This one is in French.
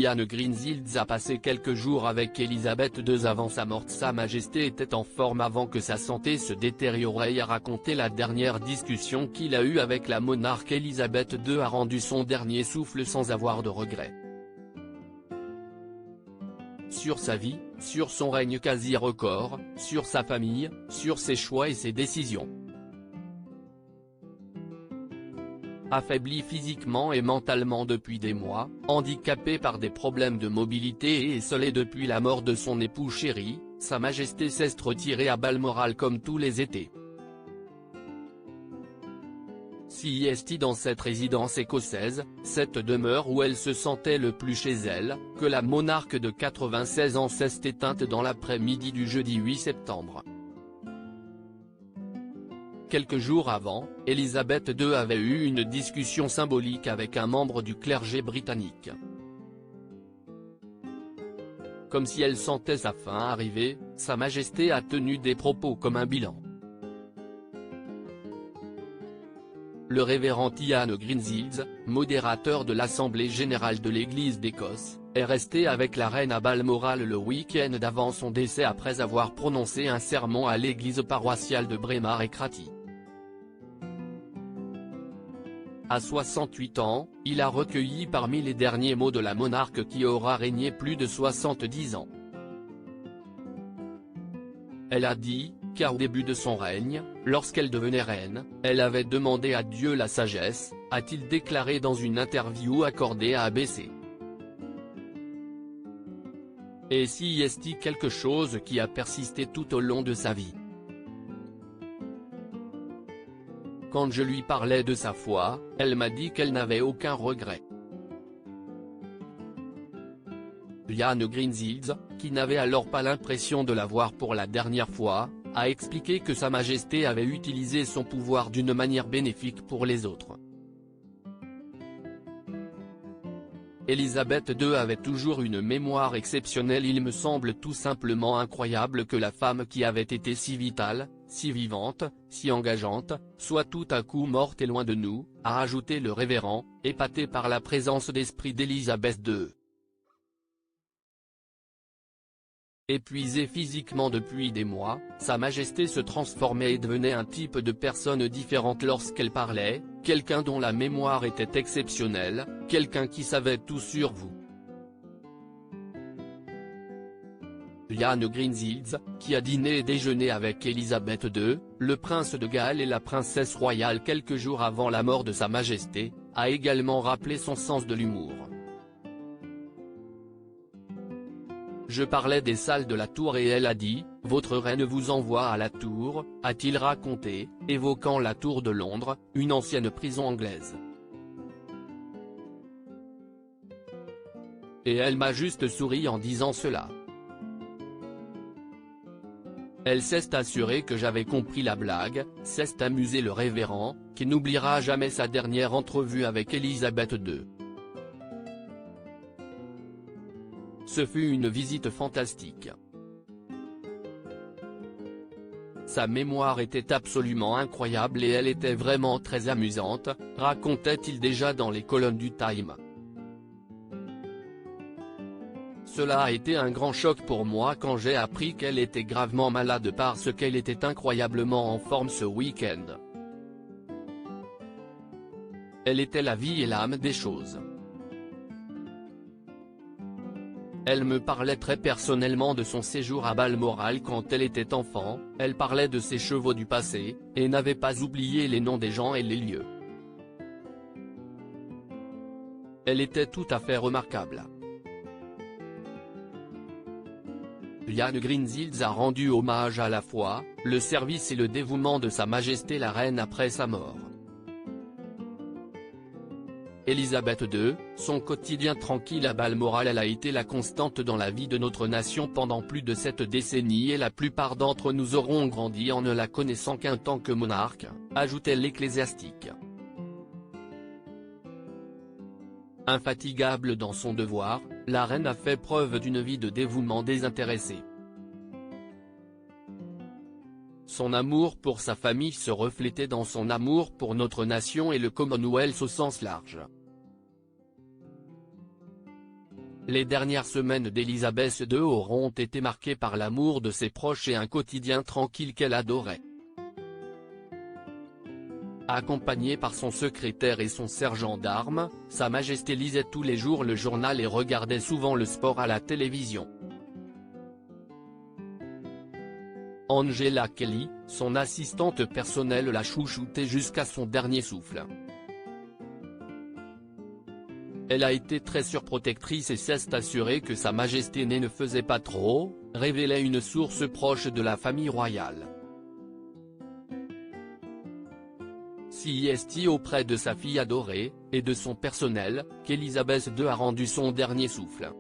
Diane Greenshields a passé quelques jours avec Elisabeth II avant sa mort. Sa Majesté était en forme avant que sa santé se détériore et a raconté la dernière discussion qu'il a eue avec la monarque. Elisabeth II a rendu son dernier souffle sans avoir de regrets. Sur sa vie, sur son règne quasi record, sur sa famille, sur ses choix et ses décisions. Affaiblie physiquement et mentalement depuis des mois, handicapée par des problèmes de mobilité et isolée depuis la mort de son époux chéri, Sa Majesté s'est retirée à Balmoral comme tous les étés. Si est dans cette résidence écossaise, cette demeure où elle se sentait le plus chez elle, que la monarque de 96 ans s'est éteinte dans l'après-midi du jeudi 8 septembre. Quelques jours avant, Elisabeth II avait eu une discussion symbolique avec un membre du clergé britannique. Comme si elle sentait sa fin arriver, Sa Majesté a tenu des propos comme un bilan. Le révérend Ian Greenshields, modérateur de l'Assemblée générale de l'Église d'Écosse, est resté avec la reine à Balmoral le week-end avant son décès après avoir prononcé un sermon à l'église paroissiale de Braemar et Cratty. À 68 ans, il a recueilli parmi les derniers mots de la monarque qui aura régné plus de 70 ans. Elle a dit, qu'au début de son règne, lorsqu'elle devenait reine, elle avait demandé à Dieu la sagesse, a-t-il déclaré dans une interview accordée à ABC. Et si est-il quelque chose qui a persisté tout au long de sa vie. Quand je lui parlais de sa foi, elle m'a dit qu'elle n'avait aucun regret. Diane Greenshields, qui n'avait alors pas l'impression de la voir pour la dernière fois, a expliqué que Sa Majesté avait utilisé son pouvoir d'une manière bénéfique pour les autres. Elisabeth II avait toujours une mémoire exceptionnelle. Il me semble tout simplement incroyable que la femme qui avait été si vitale, si vivante, si engageante, soit tout à coup morte et loin de nous, a ajouté le révérend, épaté par la présence d'esprit d'Elisabeth II. Épuisée physiquement depuis des mois, Sa Majesté se transformait et devenait un type de personne différente lorsqu'elle parlait, quelqu'un dont la mémoire était exceptionnelle, quelqu'un qui savait tout sur vous. Diane Greenshields, qui a dîné et déjeuné avec Elisabeth II, le prince de Galles et la princesse royale quelques jours avant la mort de Sa Majesté, a également rappelé son sens de l'humour. Je parlais des salles de la Tour et elle a dit, « Votre reine vous envoie à la Tour », a-t-il raconté, évoquant la Tour de Londres, une ancienne prison anglaise. Et elle m'a juste souri en disant cela. Elle s'est assurée que j'avais compris la blague, s'est amusé le révérend, qui n'oubliera jamais sa dernière entrevue avec Elisabeth II. Ce fut une visite fantastique. Sa mémoire était absolument incroyable et elle était vraiment très amusante, racontait-il déjà dans les colonnes du Time. Cela a été un grand choc pour moi quand j'ai appris qu'elle était gravement malade parce qu'elle était incroyablement en forme ce week-end. Elle était la vie et l'âme des choses. Elle me parlait très personnellement de son séjour à Balmoral quand elle était enfant, elle parlait de ses chevaux du passé, et n'avait pas oublié les noms des gens et les lieux. Elle était tout à fait remarquable. Diane Greenshields a rendu hommage à la foi, le service et le dévouement de Sa Majesté la Reine après sa mort. Elisabeth II, son quotidien tranquille à Balmoral. Elle a été la constante dans la vie de notre nation pendant plus de 7 décennies et la plupart d'entre nous auront grandi en ne la connaissant qu'un tant que monarque, ajoutait l'ecclésiastique. Infatigable dans son devoir, la reine a fait preuve d'une vie de dévouement désintéressé. Son amour pour sa famille se reflétait dans son amour pour notre nation et le Commonwealth au sens large. Les dernières semaines d'Elisabeth II auront été marquées par l'amour de ses proches et un quotidien tranquille qu'elle adorait. Accompagnée par son secrétaire et son sergent d'armes, Sa Majesté lisait tous les jours le journal et regardait souvent le sport à la télévision. Angela Kelly, son assistante personnelle, l'a chouchoutée jusqu'à son dernier souffle. Elle a été très surprotectrice et s'est assurée que Sa Majesté ne faisait pas trop, révélait une source proche de la famille royale. C'est auprès de sa fille adorée, et de son personnel, qu'Elisabeth II a rendu son dernier souffle.